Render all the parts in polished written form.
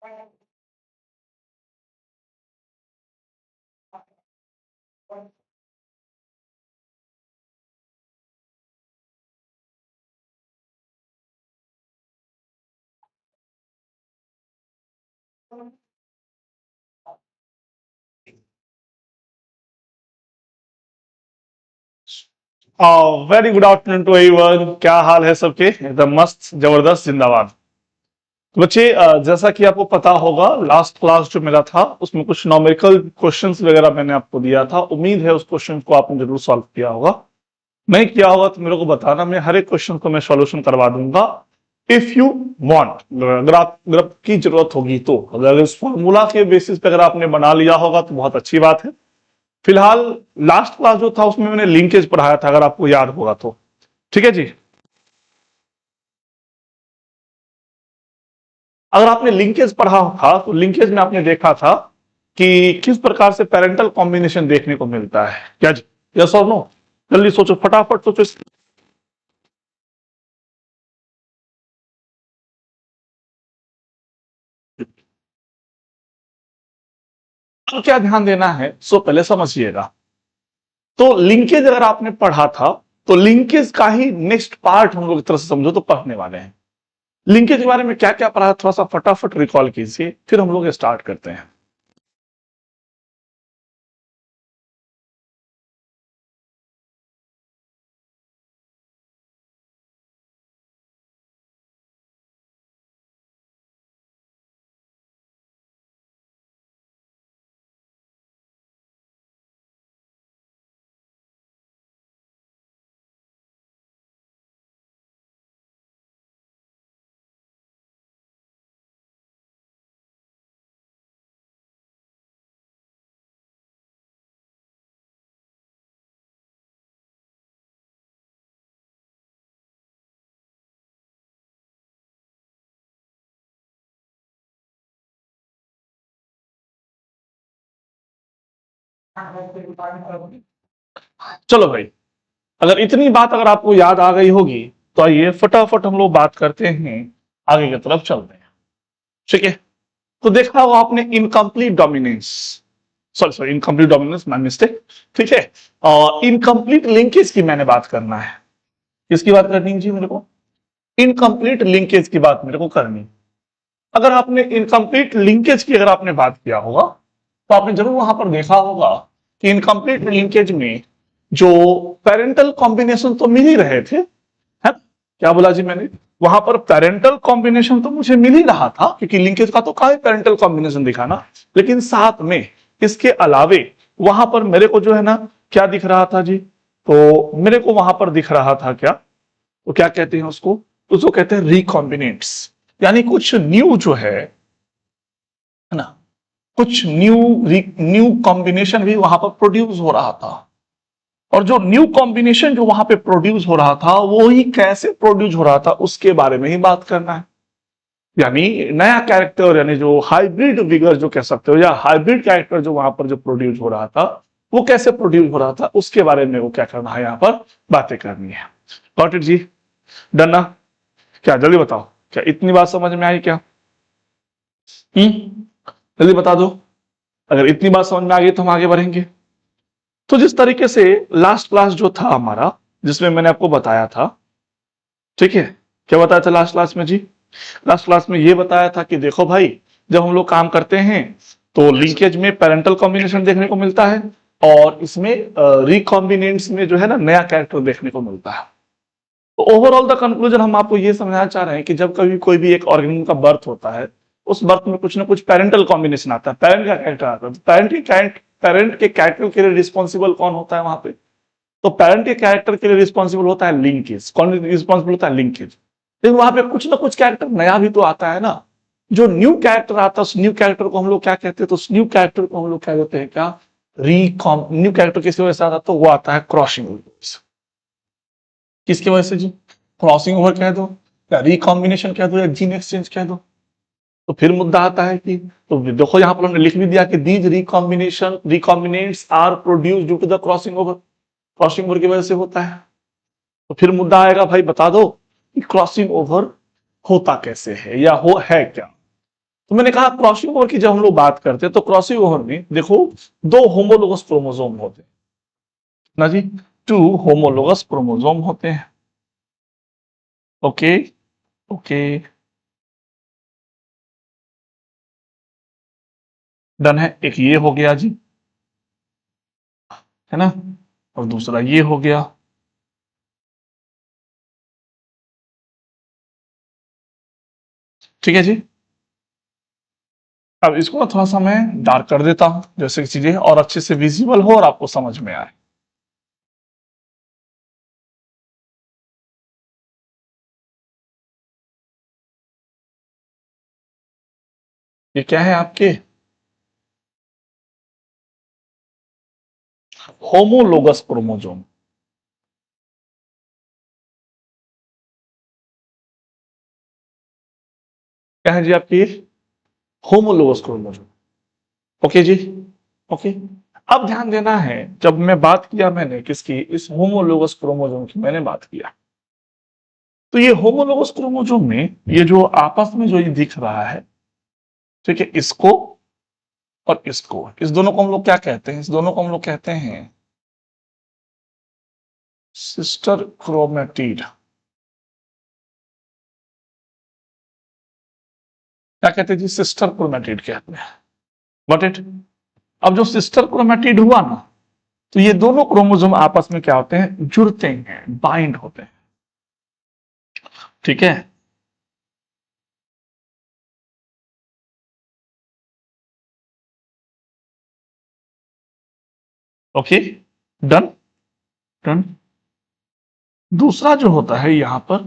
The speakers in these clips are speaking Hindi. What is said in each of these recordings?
Very good afternoon to everyone. क्या हाल है सबके? एकदम मस्त, जबरदस्त, जिंदाबाद। तो बच्चे, जैसा कि आपको पता होगा, लास्ट क्लास जो मेरा था उसमें कुछ नॉमेरिकल क्वेश्चंस वगैरह मैंने आपको दिया था। उम्मीद है उस क्वेश्चन को आपने जरूर सॉल्व किया होगा। नहीं किया होगा तो मेरे को बताना, मैं हर एक क्वेश्चन को मैं सॉल्यूशन करवा दूंगा। इफ यू वांट, अगर आपकी जरूरत होगी तो। अगर इस फॉर्मूला के बेसिस पे अगर आपने बना लिया होगा तो बहुत अच्छी बात है। फिलहाल लास्ट क्लास जो था उसमें मैंने लिंकेज पढ़ाया था, अगर आपको याद होगा तो। ठीक है जी। अगर आपने लिंकेज पढ़ा था तो लिंकेज में आपने देखा था कि किस प्रकार से पेरेंटल कॉम्बिनेशन देखने को मिलता है। क्या जी? यस और नो? जल्दी सोचो, फटाफट सोचो। अब क्या ध्यान देना है, सो पहले समझिएगा। तो लिंकेज अगर आपने पढ़ा था तो लिंकेज का ही नेक्स्ट पार्ट हम लोग एक तरह से समझो तो पढ़ने वाले हैं। लिंकेज के बारे में क्या क्या पढ़ा, थोड़ा सा फटाफट रिकॉल कीजिए, फिर हम लोग स्टार्ट करते हैं। चलो भाई, अगर इतनी बात अगर आपको याद आ गई होगी तो आइए फटाफट हम लोग बात करते हैं, आगे की तरफ चलते हैं। ठीक है। तो देखा होगा आपने incomplete dominance, sorry sorry, incomplete dominance, my mistake. ठीक है। और इनकम्प्लीट लिंकेज की मैंने बात करना है। किसकी बात करनी है जी मेरे को? इनकम्प्लीट लिंकेज की बात मेरे को करनी है। अगर आपने इनकम्प्लीट लिंकेज की अगर आपने बात किया होगा तो आपने जरूर वहां पर देखा होगा कि इनकम्प्लीट लिंकेज में जो पेरेंटल कॉम्बिनेशन तो मिल ही रहे थे, है? क्या बोला जी मैंने? वहां पर पेरेंटल कॉम्बिनेशन तो मुझे मिल ही रहा था, क्योंकि लिंकेज का तो कहा पेरेंटल कॉम्बिनेशन दिखाना। लेकिन साथ में इसके अलावे वहां पर मेरे को जो है ना, क्या दिख रहा था जी? तो मेरे को वहां पर दिख रहा था क्या, तो क्या कहते हैं उसको? उसको कहते हैं रिकॉम्बिनेंट्स। यानी कुछ न्यू जो है ना, कुछ न्यू कॉम्बिनेशन भी वहां पर प्रोड्यूस हो रहा था। और जो न्यू कॉम्बिनेशन जो वहां पे प्रोड्यूस हो रहा था वो ही कैसे प्रोड्यूस हो रहा था उसके बारे में ही बात करना है। यानी नया कैरेक्टर, यानी जो हाइब्रिड विगर जो कह सकते हो, या हाइब्रिड कैरेक्टर जो वहां पर जो प्रोड्यूस हो रहा था वो कैसे प्रोड्यूस हो रहा था उसके बारे में वो क्या करना है, यहाँ पर बातें करनी है। Got it ji? डन ना? क्या जल्दी बताओ, क्या इतनी बात समझ में आई क्या? जल्दी बता दो। अगर इतनी बात समझ में आ गई तो हम आगे बढ़ेंगे। तो जिस तरीके से लास्ट क्लास जो था हमारा, जिसमें मैंने आपको बताया था, ठीक है, क्या बताया था लास्ट क्लास में जी? लास्ट क्लास में ये बताया था कि देखो भाई, जब हम लोग काम करते हैं तो लिंकेज में पेरेंटल कॉम्बिनेशन देखने को मिलता है, और इसमें रिकॉम्बिनेंट्स में जो है ना, नया कैरेक्टर देखने को मिलता है। तो ओवरऑल द कंक्लूजन हम आपको ये समझाना चाह रहे हैं कि जब कभी कोई भी एक ऑर्गेनिज्म का बर्थ होता है, उस बर्थ में कुछ ना कुछ पेरेंटल कॉम्बिनेशन आता है, पेरेंट का कैरेक्टर आता है। पेरेंट के कैरेक्टर के लिए रिस्पॉन्सिबल कौन होता है वहां पे? तो पेरेंट के कैरेक्टर के लिए रिस्पॉन्सिबल होता है लिंकेज। कौन रिस्पॉन्सिबल होता है? लिंकेज। लेकिन वहां पे कुछ ना कुछ कैरेक्टर नया भी तो आता है ना। जो न्यू कैरेक्टर आता है उस न्यू कैरेक्टर को हम लोग क्या कहते हैं? तो उस न्यू कैरेक्टर को हम लोग क्या कहते हैं? क्या रीकॉम न्यू कैरेक्टर किसकी वजह से आता है? तो वो आता है क्रॉसिंग। किसकी वजह से जी? क्रॉसिंग ओवर कह दो, या रिकॉम्बिनेशन कह दो, या जीन एक्सचेंज कह दो। तो फिर मुद्दा आता है कि, तो देखो यहां पर हमने लिख भी दिया कि these recombinants are produce due to the crossing over. Crossing over की वजह से होता है। तो फिर मुद्दा आएगा, भाई बता दो कि क्रॉसिंग ओवर होता कैसे है, या हो है क्या? तो मैंने कहा क्रॉसिंग ओवर की जब हम लोग बात करते हैं तो क्रॉसिंग ओवर में देखो दो होमोलोगस क्रोमोसोम होते हैं ना जी, टू होमोलोगस क्रोमोसोम होते हैं। ओके ओके, डन है। एक ये हो गया जी, है ना, और दूसरा ये हो गया। ठीक है जी। अब इसको थोड़ा सा मैं डार्क कर देता हूं, जैसे कि चीजें और अच्छे से विजिबल हो और आपको समझ में आए। ये क्या है आपके होमोलोगस क्रोमोसोम। क्या है जी आपकी होमोलोगस क्रोमोसोम। ओके जी, ओके। अब ध्यान देना है, जब मैं बात किया मैंने किसकी, इस होमोलोगस क्रोमोसोम की मैंने बात किया, तो ये होमोलोगस क्रोमोसोम में ये जो आपस में जो ये दिख रहा है, ठीक है, इसको और इसको, इस दोनों को हम लोग क्या कहते हैं, इस दोनों को हम लोग कहते हैं सिस्टर क्रोमेटिड। क्या कहते हैं जी, सिस्टर क्रोमेटिड कहते हैं। Got it. अब जो सिस्टर क्रोमेटिड हुआ ना, तो ये दोनों क्रोमोसोम आपस में क्या होते हैं, जुड़ते हैं, बाइंड होते हैं। ठीक है, ओके, डन डन। दूसरा जो होता है यहां पर,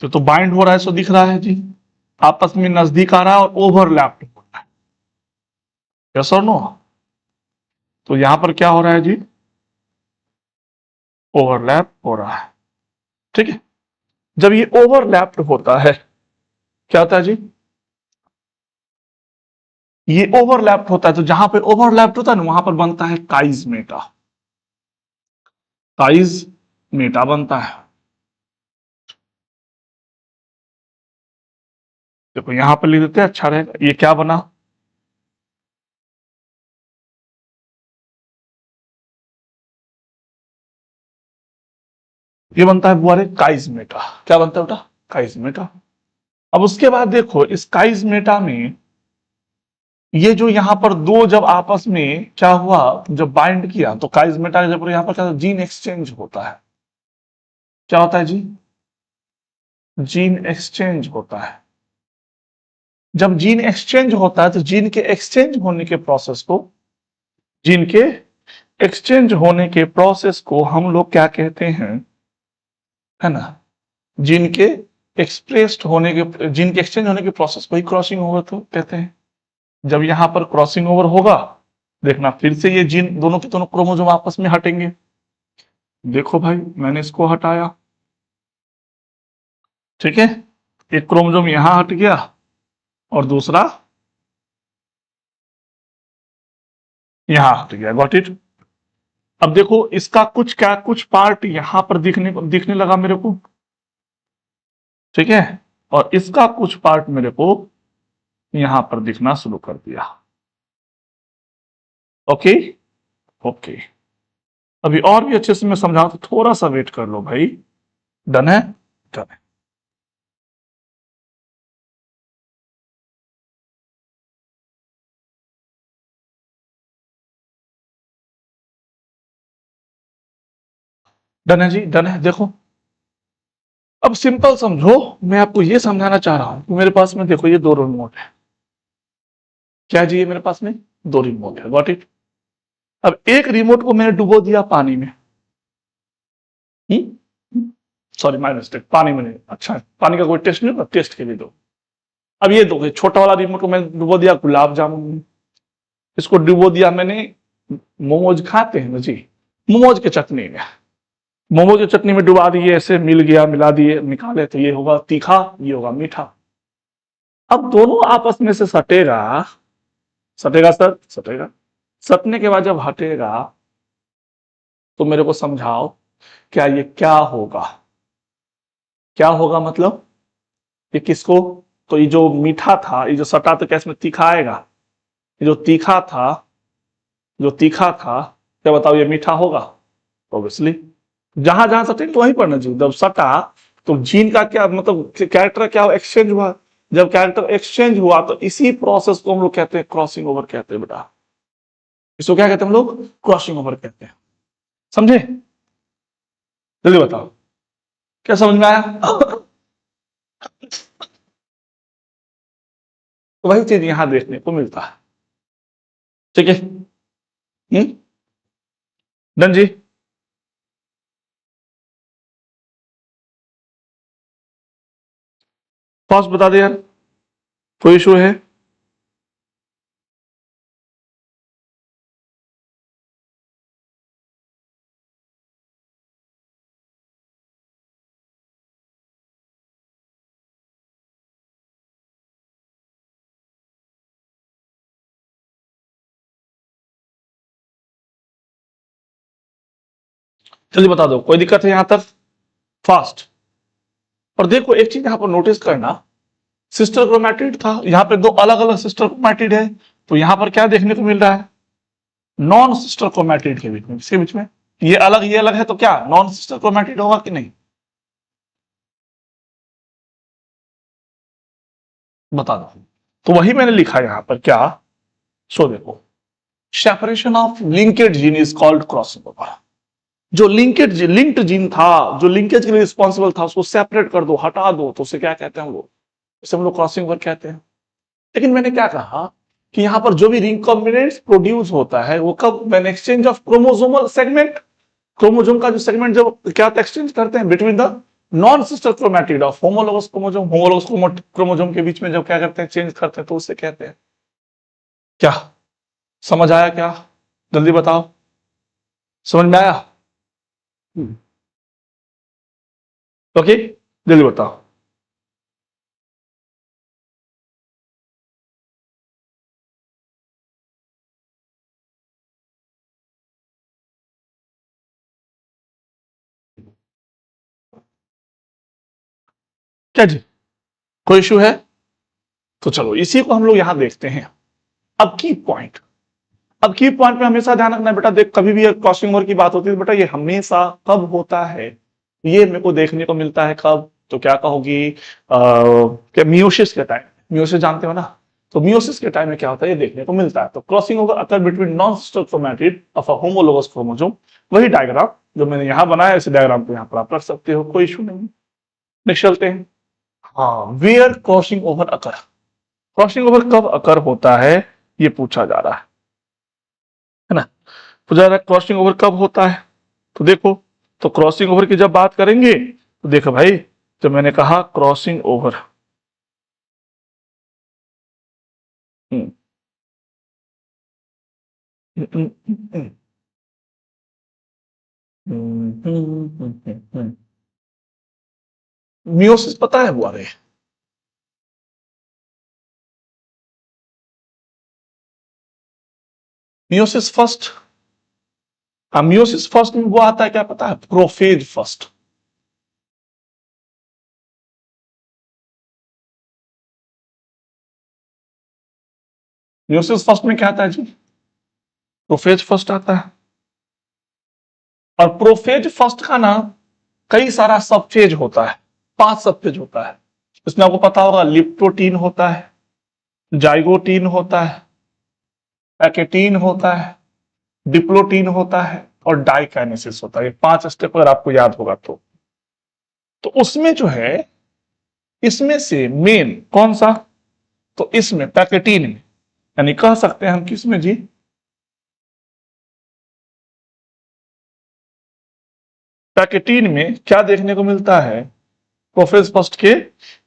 तो बाइंड हो रहा है, सो दिख रहा है जी, आपस में नजदीक आ रहा है और ओवरलैप हो रहा है। यस और नो। तो यहां पर क्या हो रहा है जी, ओवरलैप हो रहा है। ठीक है, जब ये ओवरलैप्ड होता है, क्या होता है जी, ये ओवरलैप्ड होता है, तो जहां पे ओवरलैप्ड होता है ना, वहां पर बनता है काइज मेटा। काइज मेटा बनता है। देखो यहां पर लिख देते हैं, अच्छा रहेगा। ये क्या बना, ये बनता है बुआरे काइजमेटा। क्या बनता है बेटा, काइजमेटा। अब उसके बाद देखो इस काइजमेटा में ये जो यहां पर दो जब आपस में क्या हुआ, जब बाइंड किया, तो काइजमेटा जब यहां पर क्या, जीन एक्सचेंज होता है। क्या होता है जी, जीन एक्सचेंज होता है। जब जीन एक्सचेंज होता है, तो जीन के एक्सचेंज होने के प्रोसेस को, जीन के एक्सचेंज होने के प्रोसेस को हम लोग क्या कहते हैं, है ना, जीन के एक्सप्रेस्ड होने के, जीन के एक्सचेंज होने के प्रोसेस को ही क्रॉसिंग ओवर तो कहते हैं। जब यहां पर क्रॉसिंग ओवर होगा, देखना फिर से ये जीन दोनों के दोनों क्रोमोसोम आपस में हटेंगे। देखो भाई मैंने इसको हटाया, ठीक है, एक क्रोमोसोम यहां हट गया और दूसरा यहां हट गया। Got it. अब देखो इसका कुछ क्या, कुछ पार्ट यहां पर दिखने लगा मेरे को, ठीक है, और इसका कुछ पार्ट मेरे को यहां पर दिखना शुरू कर दिया। ओके ओके, अभी और भी अच्छे से मैं समझाऊं तो थोड़ा सा वेट कर लो भाई। डन है, डन है। डन है जी, डन है। देखो अब सिंपल समझो, मैं आपको ये समझाना चाह रहा हूं कि मेरे पास में देखो ये दो रिमोट है। क्या जी, ये मेरे पास में दो रिमोट है। Got it. अब एक रिमोट को मैंने डुबो दिया पानी में, सॉरी माय मिस्टेक, पानी में नहीं, अच्छा पानी का कोई टेस्ट नहीं होता, टेस्ट के लिए दो। अब ये दो, छोटा वाला रिमोट को मैंने डुबो दिया गुलाब जामुन में, इसको डुबो दिया मैंने, मोमोज खाते हैं ना जी, मोमोज के चटनी में, मोमोज की चटनी में डुबा दिए, ऐसे मिल गया, मिला दिए, निकाले, तो ये होगा तीखा, ये होगा मीठा। अब दोनों आपस में से सटेगा, सटेगा सर, सटेगा। सटने के बाद जब हटेगा, तो मेरे को समझाओ क्या ये क्या होगा? क्या होगा मतलब ये किसको? तो ये जो मीठा था, ये जो सटा तो क्या इसमें तीखा आएगा? ये जो तीखा था, जो तीखा था, क्या बताओ ये मीठा होगा? ऑब्वियसली। जहां जहां सटे तो वहीं पढ़ना चाहिए। जब सटा तो जीन का क्या मतलब, कैरेक्टर क्या एक्सचेंज हुआ। जब कैरेक्टर एक्सचेंज हुआ तो इसी प्रोसेस को हम लोग कहते हैं क्रॉसिंग ओवर कहते हैं बेटा। इसको क्या कहते हैं हम लोग? क्रॉसिंग ओवर कहते हैं। समझे? जल्दी बताओ, क्या समझ में आया? तो वही चीज यहां देखने को मिलता है। ठीक है। डन जी। फर्स्ट बता दे यार, कोई इशू है? जल्दी बता दो, कोई दिक्कत है यहां तक? फास्ट। और देखो एक चीज यहां पर नोटिस करना, सिस्टर क्रोमैटिड था, यहां पे दो अलग अलग सिस्टर क्रोमैटिड है। तो यहां पर क्या देखने को मिल रहा है? नॉन सिस्टर क्रोमैटिड के बीच में, इसके बीच में ये अलग है, तो क्या नॉन सिस्टर क्रोमैटिड होगा कि नहीं? बता दो। तो वही मैंने लिखा यहां पर क्या, सो देखो, separation of linked gene is called crossing over. जो लिंक्ड जीन था, जो लिंकेज के लिए रिस्पॉन्सिबल था, उसको सेपरेट कर दो, हटा दो, तो उसे क्या कहते हैं हम लोग? इसे हम लोग क्रॉसिंग ओवर कहते हैं। लेकिन मैंने क्या कहा कि यहां पर जो भी रिकॉम्बिनेंट प्रोड्यूस होता है वो कब? When exchange of chromosomal segment, chromosome का जो सेगमेंट जब क्या एक्सचेंज करते हैं between the non sister chromatid of homologous chromosome, homologous chromosome के बीच में जब क्या करते हैं, चेंज करते हैं, तो उसे कहते हैं क्या? समझ आया क्या? जल्दी बताओ, समझ में आया? ओके, जल्दी बताओ। क्या जी, कोई इशू है? तो चलो इसी को हम लोग यहां देखते हैं। अब की पॉइंट, अब की पॉइंट पे हमेशा ध्यान रखना बेटा, देख कभी भी क्रॉसिंग ओवर की बात होती है बेटा, ये हमेशा कब होता है? ये मेरे को देखने को मिलता है कब? तो क्या कहोगी, क्या मियोसिस के टाइम? मियोसिस जानते हो ना? तो मियोसिस के टाइम में क्या होता है, ये देखने को मिलता है। तो crossing over occur between non sister chromatid of a homologous chromosome. वही डायग्राम जो मैंने यहां बनाया, इस डायग्राम को यहां पर आप रख सकते हो, कोई इशू नहीं। नेक्स्ट चलते हैं। हाँ, where crossing over occur, crossing over कब अकर होता है, ये पूछा जा रहा है ना? पूछा जा रहा है क्रॉसिंग ओवर कब होता है। तो देखो, तो क्रॉसिंग ओवर की जब बात करेंगे तो देखो भाई, जब मैंने कहा क्रॉसिंग ओवर, मियोसिस पता है वो? अरे मियोसिस फर्स्ट, हाँ मियोसिस फर्स्ट में वो आता है, क्या पता है? Prophase first. मियोसिस फर्स्ट में क्या आता है जी? प्रोफेज फर्स्ट आता है। और प्रोफेज फर्स्ट का ना कई सारा सब फेज होता है, 5 सब फेज होता है। इसमें आपको पता होगा, लिप्टोटीन होता है, जाइगोटीन होता है, पैकेटीन होता है, डिप्लोटीन होता है, और डाइकाइनेसिस होता है। ये 5 स्टेप अगर आपको याद होगा तो उसमें जो है, इसमें से मेन कौन सा? तो इसमें पैकेटीन में, यानी कह सकते हैं हम किसमें जी? पैकेटीन में क्या देखने को मिलता है? प्रोफेज फर्स्ट के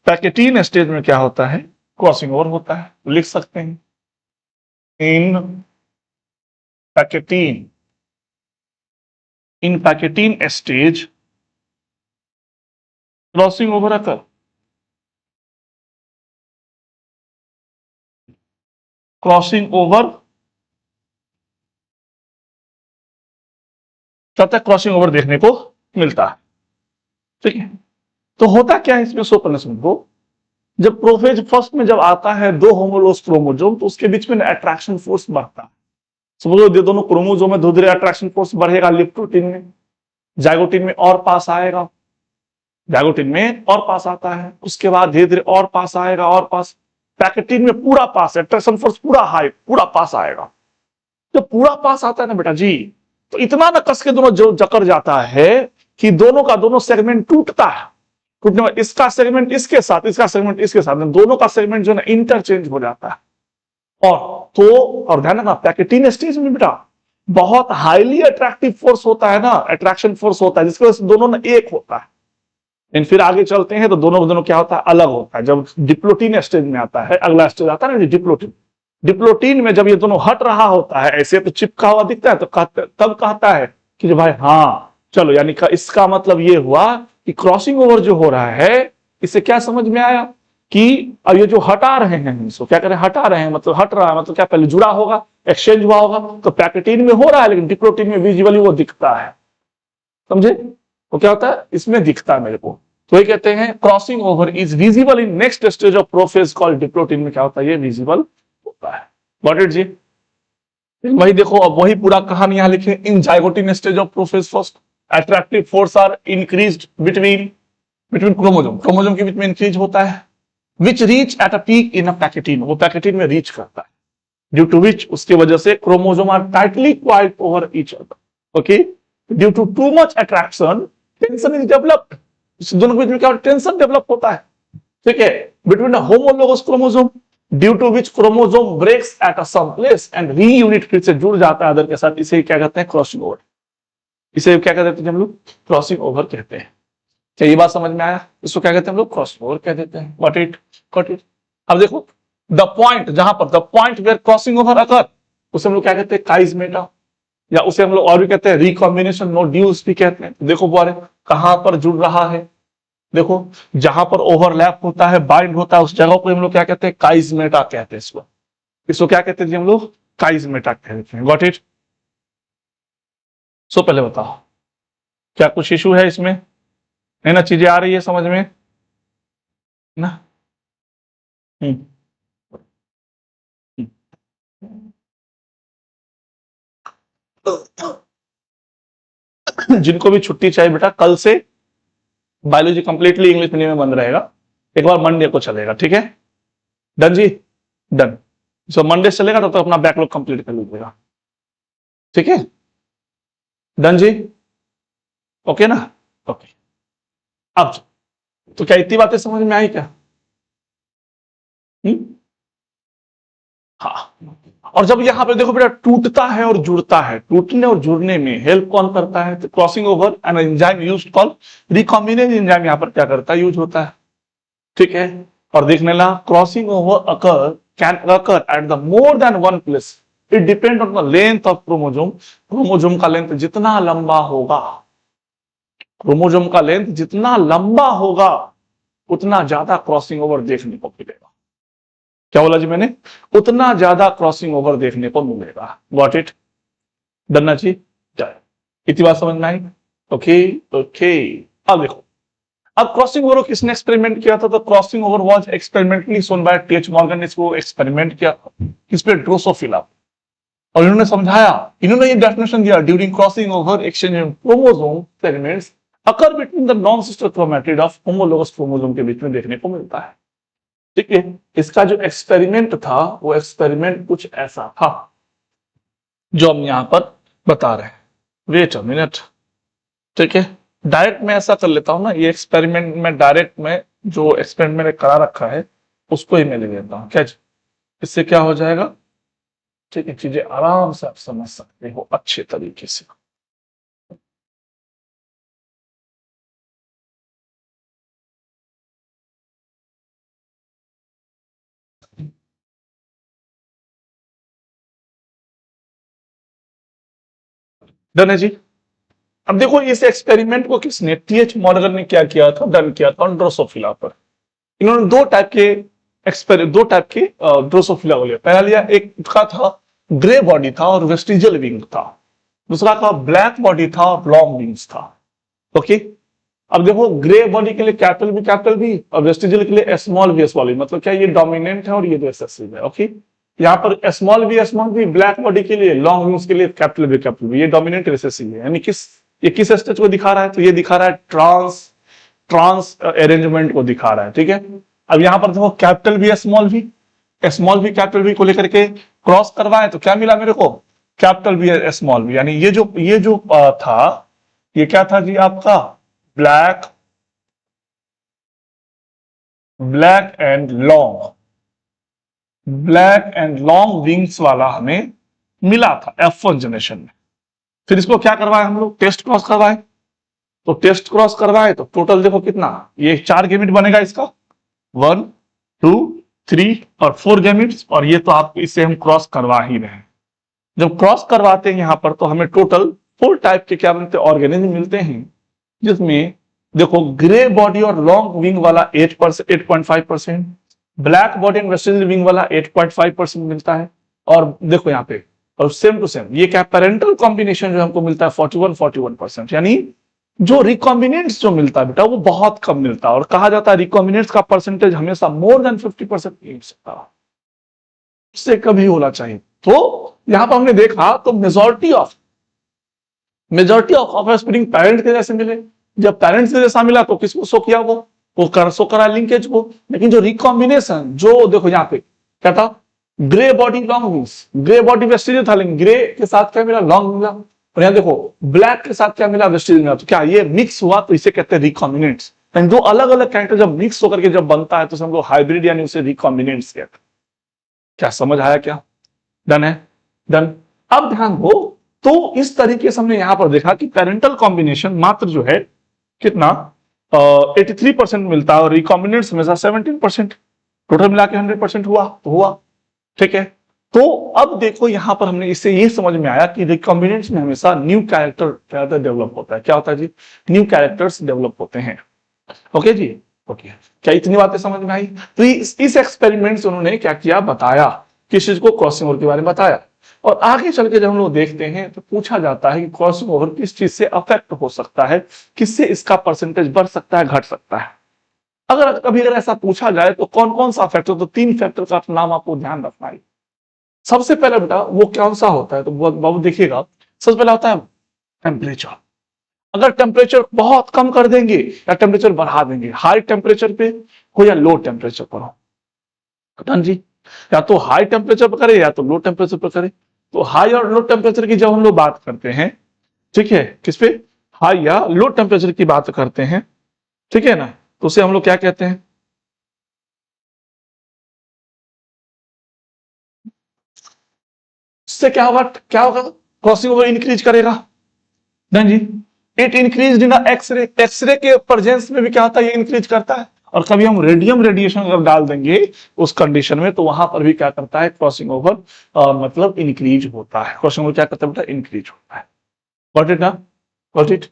पैकेटीन स्टेज में क्या होता है? क्रॉसिंग ओवर होता है। लिख सकते हैं इन पैकेटीन, इन pachytene stage crossing over occur. Crossing over क्या होता है, क्रॉसिंग ओवर देखने को मिलता है। ठीक है, तो होता क्या है इसमें, सो पहले समझो। जब प्रोफेज फर्स्ट में जब आता है दो होमोलोगस क्रोमोसोम, तो उसके बीच में अट्रैक्शन फोर्स बढ़ता है। समझो ये दोनों क्रोमोसोम में धीरे धीरे अट्रैक्शन फोर्स बढ़ेगा, लिप्टोटिन में, जाइगोटिन में और पास आएगा, जाइगोटिन में और पास आता है, उसके बाद धीरे धीरे और पास आएगा, और पास, पैकेटिन में पूरा पास, अट्रैक्शन फोर्स पूरा हाई, पूरा पास आएगा। जब पूरा पास आता है ना बेटा जी, तो इतना न कस के दोनों जो जकड़ जाता है कि दोनों का दोनों सेगमेंट टूटता है। टूटने में इसका सेगमेंट इसके साथ, इसका सेगमेंट इसके साथ, दोनों का सेगमेंट जो है इंटरचेंज हो जाता है। और ध्यान रखना, पैकेटिन स्टेज में बेटा बहुत हाईली अट्रैक्टिव फोर्स होता है ना, अट्रैक्शन फोर्स होता है, जिसकी वजह से दोनों ना एक होता है। लेकिन फिर आगे चलते हैं तो दोनों क्या होता है, अलग होता है। जब डिप्लोटीन स्टेज में आता है, अगला स्टेज आता है ना डिप्लोटीन, डिप्लोटीन में जब ये दोनों हट रहा होता है, ऐसे तो चिपका हुआ दिखता है, तो तब कहता है कि भाई हाँ चलो, यानी इसका मतलब ये हुआ कि क्रॉसिंग ओवर जो हो रहा है, इससे क्या समझ में आया कि अब ये जो हटा रहे हैं इसको, क्या करें, हटा रहे हैं, मतलब हट रहा है, मतलब क्या पहले जुड़ा होगा, एक्सचेंज हुआ होगा, तो पैकेटिन में हो रहा है, लेकिन डिप्लोटीन में विजुअली वो दिखता है। समझे, वो क्या होता है, इसमें दिखता है मेरे को। तो ये कहते हैं crossing over is visible in next stage of prophase called diplotene में क्या होता है, ये विजिबल होता है। गॉट इट जी। वही देखो, अब वही पूरा कहानी यहां लिखे, in zygotene stage of prophase first attractive force are increased between chromosome के बीच में इंक्रीज होता है, which reach at a peak in a pachytene, वो पैकेटिन में रीच करता है, ड्यू टू विच, उसकी वजह से chromosome are tightly coiled over each other. Okay, due to too much attraction tension is developed, दोनों के बीच में क्या टेंशन डेवलप होता है। ठीक है, between a homologous chromosome, due to which chromosome breaks at a some place and reunite, फिर से जुड़ जाता है अदर के साथ, इसे क्या कहते हैं, क्रॉसिंग ओवर। इसे क्या कहते हैं हम लोग, क्रॉसिंग ओवर कहते हैं। क्या ये बात समझ में आया, इसको क्या कहते हैं हम लोग, क्रॉसिंग ओवर कह देते हैं। Got it, got it. अब देखो द पॉइंट, जहां पर the point where crossing over occur, उसे हम लोग क्या कहते हैं, काइजमेटा, या उसे हम लोग और भी कहते हैं रिकॉम्बिनेशन नोड्यूल्स भी कहते हैं। देखो बारे कहां पर जुड़ रहा है, देखो जहां पर ओवरलैप होता है, बाइंड होता है, उस जगह को हम लोग क्या कहते हैं, काइजमेटा कहते हैं। इसको क्या कहते हैं जी हम लोग, काइजमेटा कहते हैं। Got it. सो पहले बताओ क्या कुछ इशू है इसमें, है ना, चीजें आ रही है समझ में ना। जिनको भी छुट्टी चाहिए बेटा, कल से बायोलॉजी कंप्लीटली इंग्लिश मीडियम में बंद रहेगा, एक बार मंडे को चलेगा। ठीक है, डन जी, डन। सो मंडे चलेगा तो अपना बैकलॉग कंप्लीट कर लीजिएगा। ठीक है, डन जी, ओके ना, ओके। अब तो क्या इतनी बातें समझ में आई क्या? हाँ, और जब यहां पे देखो बेटा टूटता है और जुड़ता है, टूटने और जुड़ने में हेल्प कौन करता है, तो crossing over an enzyme used called recombinase enzyme यहां पर क्या करता है, यूज होता है। ठीक है, और देखने ला crossing over occur can occur at the more than one place, it depend on the length of chromosome. Chromosome का लेंथ जितना लंबा होगा, क्रोमोसोम का लेंथ जितना लंबा होगा, उतना ज्यादा क्रॉसिंग ओवर देखने को मिलेगा। क्या बोला जी मैंने, उतना ज्यादा क्रॉसिंग ओवर देखने को मिलेगा। गॉट इट, डन जी, इतनी बात समझ में आई। Okay okay. अब देखो, अब क्रॉसिंग ओवर किसने एक्सपेरिमेंट किया था, तो crossing over was experimentally shown by TH. Morgan ने इसको एक्सपेरिमेंट किया किस पे, ड्रोसोफिला। और इन्होंने समझाया, इन्होंने ये डेफिनेशन दिया, during crossing over exchange of chromosome segments occur between the non sister chromatid of homologous chromosome के बीच में देखने को मिलता है। ठीक है, इसका जो एक्सपेरिमेंट था वो एक्सपेरिमेंट कुछ ऐसा था जो हम यहां पर बता रहे हैं। वेट अ मिनट, ठीक है, डायरेक्ट मैं ऐसा कर लेता हूं ना, ये एक्सपेरिमेंट में डायरेक्ट में जो एक्सपेरिमेंट मैंने करा रखा है उसको ही मैं ले लेता हूं। क्या इससे क्या हो जाएगा, ठीक है, चीजें आराम से आप समझ सकते हो अच्छे तरीके से। डन है जी। अब देखो इस एक्सपेरिमेंट को किसने, टी.एच. मॉर्गन ने क्या किया था, डन किया था ड्रोसोफिला पर। इन्होंने दो टाइप के ड्रोसोफिला को लिया। पहला लिया, एक का था ग्रे बॉडी था और वेस्टिजियल विंग था। दूसरा का ब्लैक बॉडी था और लॉन्ग विंग्स था। ओके, अब देखो ग्रे बॉडी के लिए कैपिटल बी और वेस्टिजियल के लिए स्मॉल वी, मतलब क्या ये डोमिनेंट है और ये रिसेसिव है। ओके, यहाँ पर स्मॉल वी ब्लैक बॉडी के लिए, लॉन्ग विंग्स के लिए कैपिटल बी, ये डोमिनेंट रिसेसिव है। यानी ये किस स्टेज को दिखा रहा है? तो ये दिखा रहा है ट्रांस अरेंजमेंट को दिखा रहा है। ठीक है, अब यहाँ पर देखो capital B small V capital B को लेकर के क्रॉस करवाए तो क्या मिला मेरे को? Capital B small B. यानी ये जो था, ये क्या था जी आपका? ब्लैक एंड लॉन्ग विंग्स वाला हमें मिला था F1 जनरेशन में। फिर इसको क्या करवाए हम लोग? टेस्ट क्रॉस करवाए। तो टेस्ट क्रॉस करवाए तो टोटल देखो कितना, ये 4 गैमेट बनेगा इसका, 1 2 3 और 4 गैमेट्स, और ये तो आप इसे हम क्रॉस करवा ही रहे हैं। जब क्रॉस करवाते हैं यहां पर तो हमें टोटल 4 टाइप के क्या मिलते हैं? ऑर्गेनिज्म मिलते हैं, जिसमें देखो ग्रे बॉडी और लॉन्ग विंग वाला 8.5%, black body and vestigial wing वाला 8.5% मिलता है। और देखो यहाँ पे, और सेम टू सेम ये क्या पेरेंटल कॉम्बिनेशन जो हमको मिलता है 41%। यानी जो रिकॉम्बिनेंट्स जो मिलता है बेटा वो बहुत कम मिलता है, और कहा जाता है रिकॉम्बिनेंट्स का परसेंटेज हमेशा मोर देन 50% नहीं मिल सकता, इससे कभी होना चाहिए। तो यहां पर हमने देखा तो मेजॉरिटी ऑफ ऑफस्प्रिंग पेरेंट के जैसे मिले। जब पेरेंट्स के जैसा मिला तो किसको शो किया? शो करा लिंकेज को। लेकिन जो रिकॉम्बिनेशन, जो देखो यहाँ पे क्या था? Grey body long wings, grey body vestigial था, लेकिन ग्रे के साथ क्या मिला? लॉन्ग मिला। और यहाँ देखो ब्लैक के साथ क्या मिला? वेस्टिजियल मिला। तो क्या ये मिक्स हुआ? तो इसे कहते हैं रिकॉम्बिनेंट्स। दो अलग अलग कैरेक्टर जब मिक्स होकर के जब बनता है तो हम लोग हाइब्रिड यानी उसे रिकॉम्बिनेंट्स कहते हैं। क्या समझ आया? क्या डन है? डन। अब ध्यान दो, तो इस तरीके से हमने यहां पर देखा कि पेरेंटल कॉम्बिनेशन मात्र जो है कितना 83% मिलता है और रिकॉम्बिनेंट्स हमेशा 17%, टोटल मिला के 100% हुआ तो हुआ। ठीक है, तो अब देखो यहां पर हमने इससे ये समझ में आया कि रिकॉम्बिनेंट्स में हमेशा न्यू कैरेक्टर ज्यादा डेवलप होता है। क्या होता है जी? न्यू कैरेक्टर्स डेवलप होते हैं। ओके जी, ओके, क्या इतनी बातें समझ में आई? तो इस एक्सपेरिमेंट से उन्होंने क्या किया? बताया, किस चीज को? क्रॉसिंग ओवर के बारे में बताया। और आगे चल के जब हम लोग देखते हैं तो पूछा जाता है कि क्रॉसिंग ओवर किस चीज से अफेक्ट हो सकता है, किससे इसका परसेंटेज बढ़ सकता है, घट सकता है। अगर ऐसा पूछा जाए तो कौन कौन सा फैक्टर? तो 3 फैक्टर का नाम आपको ध्यान रखना है। सबसे पहले बेटा वो कौन सा होता है? तो बाबू देखिएगा, सबसे पहला होता है टेम्परेचर। अगर टेम्परेचर बहुत कम कर देंगे या टेम्परेचर बढ़ा देंगे, हाई टेम्परेचर पे हो या लो टेम्परेचर पर हो, डन जी, या तो हाई टेम्परेचर पर करे या तो लो टेम्परेचर पर करे। तो हाई और लो टेम्परेचर की जब हम लोग बात करते हैं, ठीक है, किस पे? हाई या लो टेम्परेचर की बात करते हैं, ठीक है ना, तो उसे हम लोग क्या कहते हैं? इससे क्या होगा? क्रॉसिंग ओवर इंक्रीज करेगा। डन जी। इट इंक्रीज इन एक्सरे के प्रेजेंस में भी क्या होता है? ये इंक्रीज करता है। और कभी हम रेडियम रेडिएशन अगर डाल देंगे उस कंडीशन में तो वहां पर भी क्या करता है? क्रॉसिंग ओवर मतलब इंक्रीज होता है। क्रॉसिंग ओवर क्या करता है बेटा? इंक्रीज होता है। गॉट इट ना? Got it.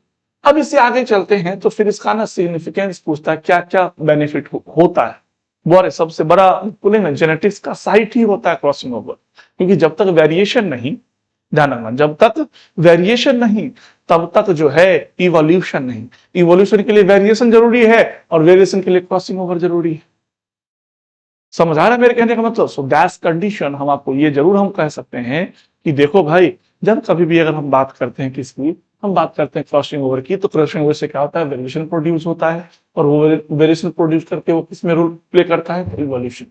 अब इससे आगे चलते हैं तो फिर इसका ना सिग्निफिकेंस पूछता है, क्या क्या बेनिफिट होता है। वो सबसे बड़ा बोले जेनेटिक्स का साइट ही होता है क्रॉसिंग ओवर, क्योंकि जब तक वेरिएशन नहीं, ध्यान रखना, जब तक वेरिएशन नहीं तब तक जो है इवोल्यूशन नहीं। इवोल्यूशन के लिए वेरिएशन जरूरी है और वेरिएशन के लिए क्रॉसिंग ओवर जरूरी है। समझ आ रहा है मेरे कहने का मतलब? So that's condition. हम आपको ये जरूर हम कह सकते हैं कि देखो भाई, जब कभी भी अगर हम बात करते हैं किसकी, हम बात करते हैं क्रॉसिंग ओवर की, तो क्रॉसिंग ओवर से क्या होता है? वेरिएशन प्रोड्यूस होता है, और वो वेरिएशन प्रोड्यूस करके वो किस में रोल प्ले करता है? इवोल्यूशन।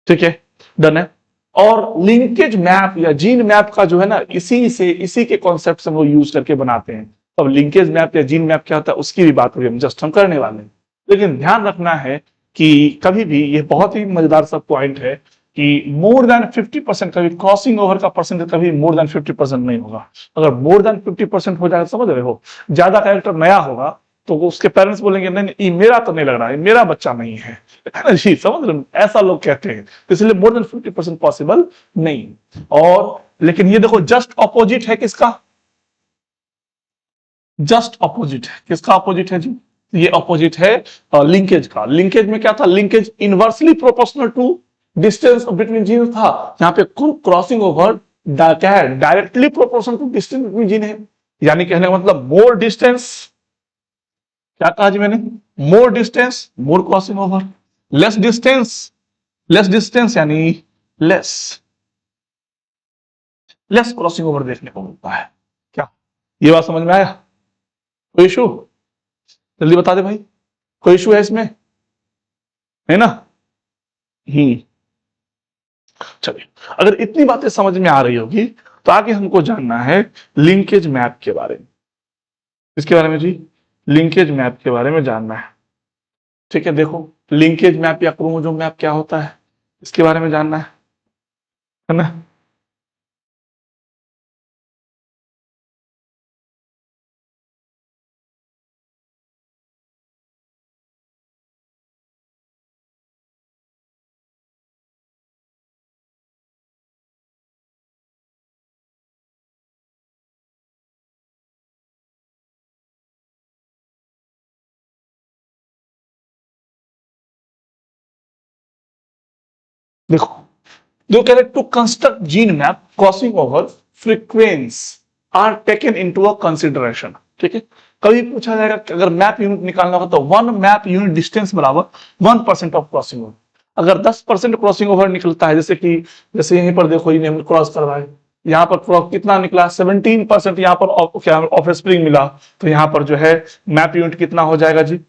ठीक है, डन है। और लिंकेज मैप या जीन मैप का जो है ना, इसी के कॉन्सेप्ट से हम लोग यूज करके बनाते हैं। अब लिंकेज मैप या जीन मैप क्या होता है उसकी भी बात हम जस्ट हम करने वाले हैं। लेकिन ध्यान रखना है कि कभी भी, ये बहुत ही मजेदार सा पॉइंट है कि मोर देन 50%, कभी क्रॉसिंग ओवर का परसेंटेज कभी मोर देन 50% नहीं होगा। अगर मोर देन 50% हो जाएगा, समझ रहे हो, ज्यादा कैरेक्टर नया होगा तो उसके पेरेंट्स बोलेंगे नहीं नहीं, मेरा तो नहीं लग रहा है, मेरा बच्चा नहीं है ना जी, समझ रहे? ऐसा लोग कहते हैं, तो इसलिए मोर देन 50% पॉसिबल नहीं। और लेकिन ये देखो जस्ट ऑपोजिट है किसका? जस्ट ऑपोजिट है। किसका ऑपोजिट है जी? ये ऑपोजिट है लिंकेज का। लिंकेज में क्या था? Linkage inversely proportional to distance between genes था। यहाँ पे क्रॉसिंग ओवर क्या है, directly proportional to distance between gene है। यानी कहने का मतलब मोर डिस्टेंस, क्या कहा जी मैंने, more distance more crossing over, less distance less distance यानी लेस लेस क्रॉसिंग ओवर देखने को मिलता है। क्या ये बात समझ में आया? कोई इशू? जल्दी बता दे भाई, कोई इशू है इसमें? है ना? चलिए, अगर इतनी बातें समझ में आ रही होगी तो आगे हमको जानना है लिंकेज मैप के बारे में। इसके बारे में जी, लिंकेज मैप के बारे में जानना है। ठीक है, देखो लिंकेज मैप या क्रोमोसोम मैप क्या होता है, इसके बारे में जानना है ना? देखो जो कह रहे to construct gene map crossing over frequency are taken into a consideration. ठीक है, कभी पूछा जाएगा कि अगर मैप यूनिट निकालना होगा तो 1 मैप यूनिट डिस्टेंस बराबर 1% ऑफ क्रॉसिंग ओवर। अगर 10% क्रॉसिंग ओवर निकलता है, जैसे यहीं पर देखो ये क्रॉस कर रहा है, यहाँ पर क्रॉस कितना निकला 17%, यहाँ पर क्या ऑफ स्प्रिंग मिला, तो यहाँ पर जो है मैप यूनिट कितना हो जाएगा जी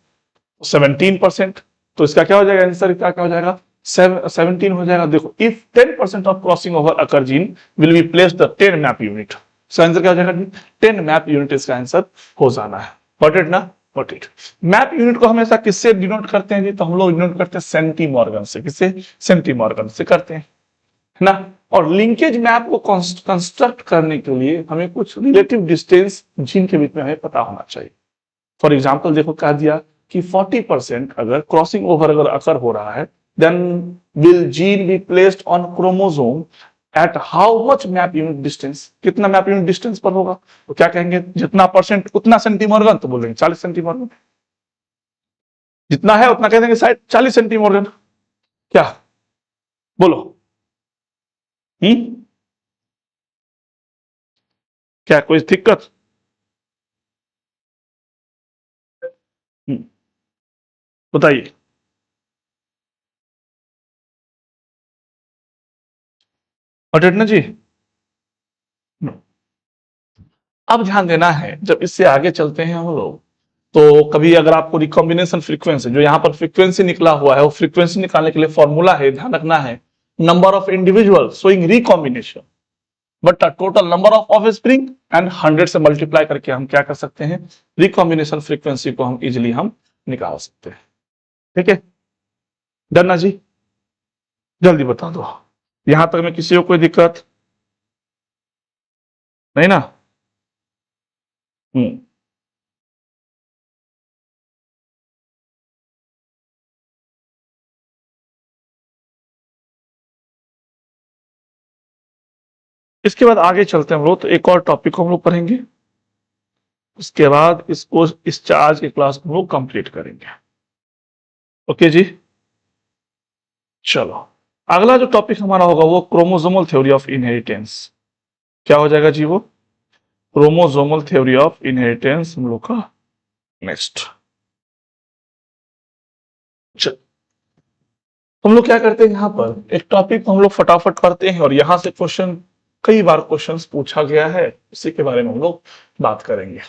17%। तो इसका क्या हो जाएगा आंसर, क्या क्या हो जाएगा 17 हो जाएगा। देखो if 10% of crossing over occur gene will be placed the 10 map unit, इसका आंसर क्या हो जाएगा जी 10 मैप यूनिट इसका आंसर हो जाना है। गॉट इट ना? Got it. मैप यूनिट को हमेशा किससे डिनोट करते हैं जी, तो हम लोग डिनोट करते हैं सेंटीमॉर्गन से। किससे? सेंटीमॉर्गन से करते हैं, है ना? और लिंकेज मैप को कंस्ट्रक्ट करने के लिए हमें कुछ रिलेटिव डिस्टेंस जीन के बीच में हमें पता होना चाहिए। फॉर एग्जाम्पल देखो कह दिया कि 40% अगर क्रॉसिंग ओवर अगर अकर हो रहा है, then will gene be placed on chromosome at how much map unit distance, कितना मैप यूनिट डिस्टेंस पर होगा? तो क्या कहेंगे, जितना परसेंट उतना सेंटीमॉर्गन, तो बोलेंगे 40 सेंटीमॉर्गन। जितना है उतना कह देंगे 40 सेंटीमॉर्गन। क्या बोलो? क्या कोई दिक्कत? बताइए। अटेंड ना जी। अब ध्यान देना है, जब इससे आगे चलते हैं हम लोग, तो कभी अगर आपको रिकॉम्बिनेशन फ्रीक्वेंसी, जो यहाँ पर फ्रीक्वेंसी निकला हुआ है, वो फ्रीक्वेंसी निकालने के लिए फॉर्मूला है, ध्यान रखना है, number of individual showing recombination but total number of offspring and 100 से मल्टीप्लाई करके हम क्या कर सकते हैं, रिकॉम्बिनेशन फ्रीक्वेंसी को हम इजिली हम निकाल सकते हैं। ठीक है, डन ना जी? जल्दी बता दो, यहां तक में किसी को कोई दिक्कत नहीं ना? हम्म, इसके बाद आगे चलते हैं हम लोग, तो एक और टॉपिक को हम लोग पढ़ेंगे, उसके बाद इसको इस आज के क्लास को हम लोग कंप्लीट करेंगे। ओके जी, चलो अगला जो टॉपिक हमारा होगा वो क्रोमोसोमल थ्योरी ऑफ इनहेरिटेंस। क्या हो जाएगा जी? वो क्रोमोसोमल थ्योरी ऑफ इनहेरिटेंस हम लोग का नेक्स्ट। हम लोग क्या करते हैं, यहाँ पर एक टॉपिक हम लोग फटाफट पढ़ते हैं और यहां से क्वेश्चन, कई बार क्वेश्चंस पूछा गया है, उसी के बारे में हम लोग बात करेंगे।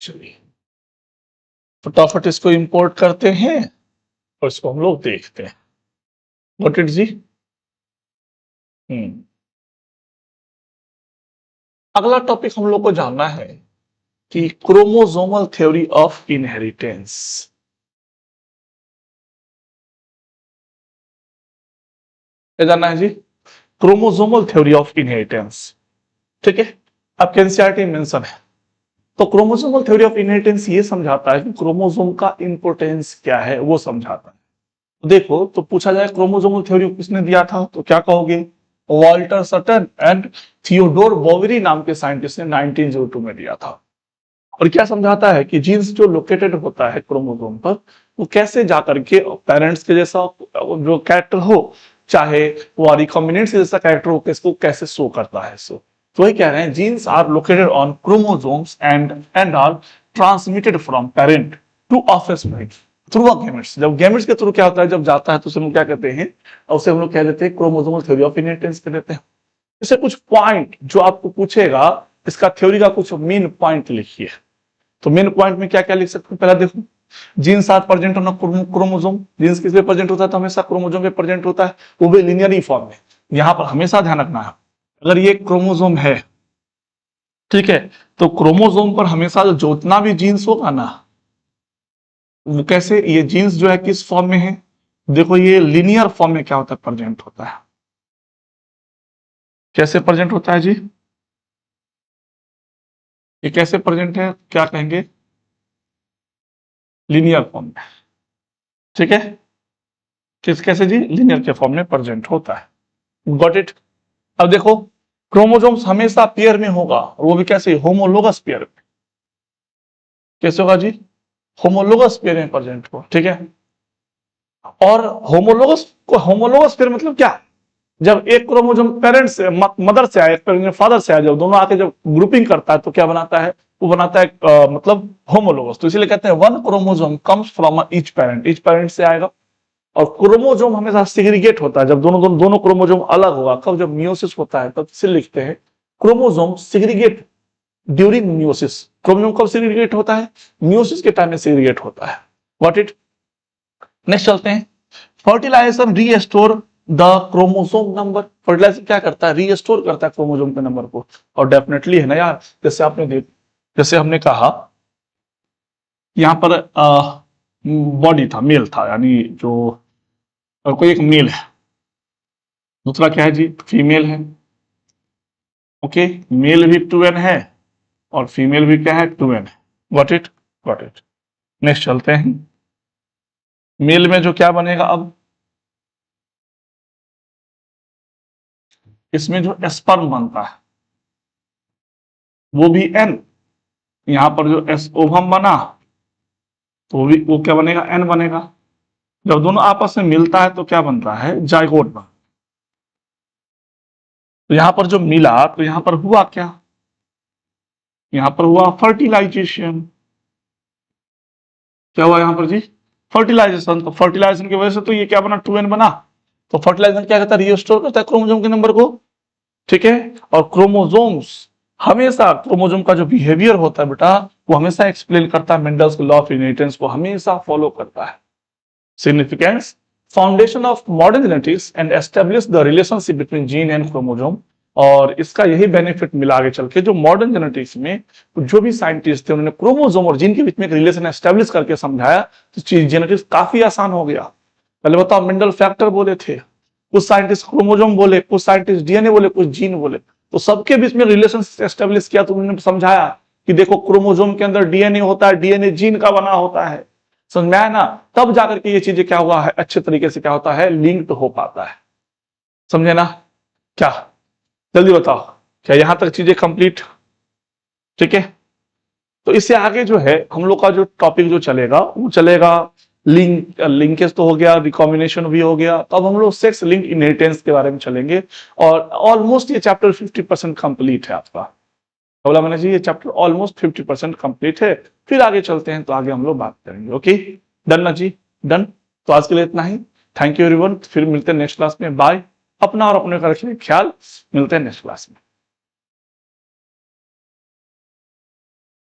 चलिए फटाफट इसको इंपोर्ट करते हैं और इसको हम लोग देखते हैं। व्हाट इट जी? अगला टॉपिक हम लोग को जानना है कि क्रोमोसोमल थ्योरी ऑफ इनहेरिटेंस। क्या जानना है जी? Chromosomal theory of inheritance. ठीक है, आपके एनसीईआरटी मेंशन है। तो क्रोमोसोमल थ्योरी ऑफ इनहेरिटेंस ये समझाता है कि क्रोमोसोम का इंपोर्टेंस क्या है, वो समझाता है। देखो तो पूछा जाए क्रोमोसोमल थ्योरी किसने दिया था, तो क्या कहोगे? Walter Sutton and Theodor Boveri नाम के साइंटिस्ट ने 1902 में दिया था। और क्या समझाता है कि जीन्स जो लोकेटेड होता है क्रोमोसोम पर, वो कैसे जाकर के पेरेंट्स के जैसा जो कैरेक्टर हो, चाहे वो रिकॉम्बिनेंट के जैसा कैरेक्टर हो, किसको कैसे शो करता है। सो तो वही कह रहे हैं, genes are located on chromosomes and are transmitted from parent to offspring through a gametes. जब गैमेट्स के थ्रू क्या होता है, जब जाता है तो उसे हम क्या कहते हैं, उसे हम लोग कह देते हैं क्रोमोसोमल थ्योरी ऑफ इनहेरिटेंस कह देते हैं। इसे कुछ पॉइंट जो आपको पूछेगा, इसका थ्योरी का कुछ मेन पॉइंट लिखिए। तो मेन पॉइंट में क्या क्या लिख सकते हैं, पहला देखो, genes are present on chromosome. Genes किस पे प्रेजेंट होता है, तो हमेशा क्रोमोसोम पे प्रेजेंट होता है, वो भी लिनियरी फॉर्म में। यहां पर हमेशा ध्यान रखना है, अगर ये क्रोमोसोम है, ठीक है, तो क्रोमोसोम पर हमेशा जितना भी जीन्स होगा ना, वो कैसे, ये जीन्स जो है किस फॉर्म में है, देखो ये लिनियर फॉर्म में क्या होता है, प्रेजेंट होता है। कैसे प्रेजेंट होता है जी, ये कैसे प्रेजेंट है, क्या कहेंगे, लिनियर फॉर्म में, ठीक है। कैसे जी, लिनियर के फॉर्म में प्रेजेंट होता है। Got it. अब देखो, क्रोमोसोम्स हमेशा पेयर में होगा, और वो भी कैसे, होमोलोगस पेयर में। कैसे होगा जी, होमोलोगस पेयर में प्रेजेंट हो, ठीक है। और होमोलोगस पेयर मतलब क्या, जब एक क्रोमोसोम पेरेंट से, मदर से आए, फादर से आए, जब दोनों आके जब ग्रुपिंग करता है तो क्या बनाता है, वो बनाता है मतलब होमोलोगस। तो इसीलिए कहते हैं one chromosome comes from each parent से आएगा। और क्रोमोसोम हमेशा सेग्रीगेट होता है, जब दोनों क्रोमोसोम अलग होगा, कब, जब मियोसिस होता है, तब से लिखते हैं chromosome segregate during meiosis. Chromosome कब सेग्रीगेट होता है, मियोसिस के टाइम में सेग्रीगेट होता है। What it. नेक्स्ट चलते हैं, fertilization restore the chromosome number. Fertilization क्या करता है, रीस्टोर करता है क्रोमोसोम के नंबर को। और डेफिनेटली है ना यार, जैसे हमने कहा, यहां पर बॉडी था, मेल था, यानी जो कोई एक मेल है, दूसरा क्या है जी, फीमेल है। ओके, मेल भी 2n है और फीमेल भी क्या है, 2n है। Got it, got it. Next चलते हैं, मेल में जो क्या बनेगा, अब इसमें जो स्पर्म बनता है वो भी n। यहां पर जो एस ओवम बना, तो वो क्या बनेगा, n बनेगा। जब दोनों आपस में मिलता है तो क्या बनता है, जाइगोट बन। तो यहां पर जो मिला, तो यहां पर हुआ क्या, यहां पर हुआ फर्टिलाइजेशन। क्या हुआ यहां पर जी, फर्टिलाइजेशन। तो फर्टिलाइजेशन की वजह से तो ये क्या बना, 2n बना। तो फर्टिलाइजेशन क्या करता है, रीस्टोर करता है क्रोमोसोम के नंबर को, ठीक है। और क्रोमोसोम्स हमेशा, क्रोमोसोम का जो बिहेवियर होता है बेटा, वो हमेशा एक्सप्लेन करता है, मेंडल्स लॉ ऑफ इनहेरिटेंस को हमेशा फॉलो करता है। Significance, foundation of modern genetics and establish the relationship between gene and chromosome. और इसका यही बेनिफिट मिला आगे चल के, जो मॉडर्न जेनेटिक्स में जो भी साइंटिस्ट थे, उन्होंने क्रोमोसोम और जीन के बीच में एक रिलेशन एस्टेब्लिश करके समझाया, तो जेनेटिक्स काफी आसान हो गया। पहले बताओ, मेंडल फैक्टर बोले थे, कुछ साइंटिस्ट क्रोमोसोम बोले, कुछ साइंटिस्ट डीएनए बोले, कुछ जीन बोले, तो सबके बीच में रिलेशन एस्टेब्लिश किया। तो उन्होंने समझाया कि देखो, क्रोमोसोम के अंदर डीएनए होता है, डीएनए जीन का बना होता है, समझ में आया ना। तब जाकर के ये चीजें क्या हुआ है, अच्छे तरीके से क्या होता है, लिंक्ड हो पाता है, समझे ना। क्या, जल्दी बताओ, क्या यहां तक चीजें कंप्लीट, ठीक है। तो इससे आगे जो है हम लोग का जो टॉपिक जो चलेगा, वो चलेगा लिंकेज तो हो गया, रिकॉम्बिनेशन भी हो गया, तो अब हम लोग सेक्स लिंक इनहेरिटेंस के बारे में चलेंगे। और ऑलमोस्ट ये चैप्टर 50% कंप्लीट है आपका। बोला मैंने जी, ये चैप्टर ऑलमोस्ट 50% कंप्लीट है। फिर आगे चलते हैं, तो आगे हम लोग बात करेंगे। ओके, डन ना जी, डन। तो आज के लिए इतना ही। थैंक यू एवरीवन, फिर मिलते हैं नेक्स्ट क्लास में। बाय। अपना और अपने का रखिए ख्याल, मिलते हैं नेक्स्ट क्लास में।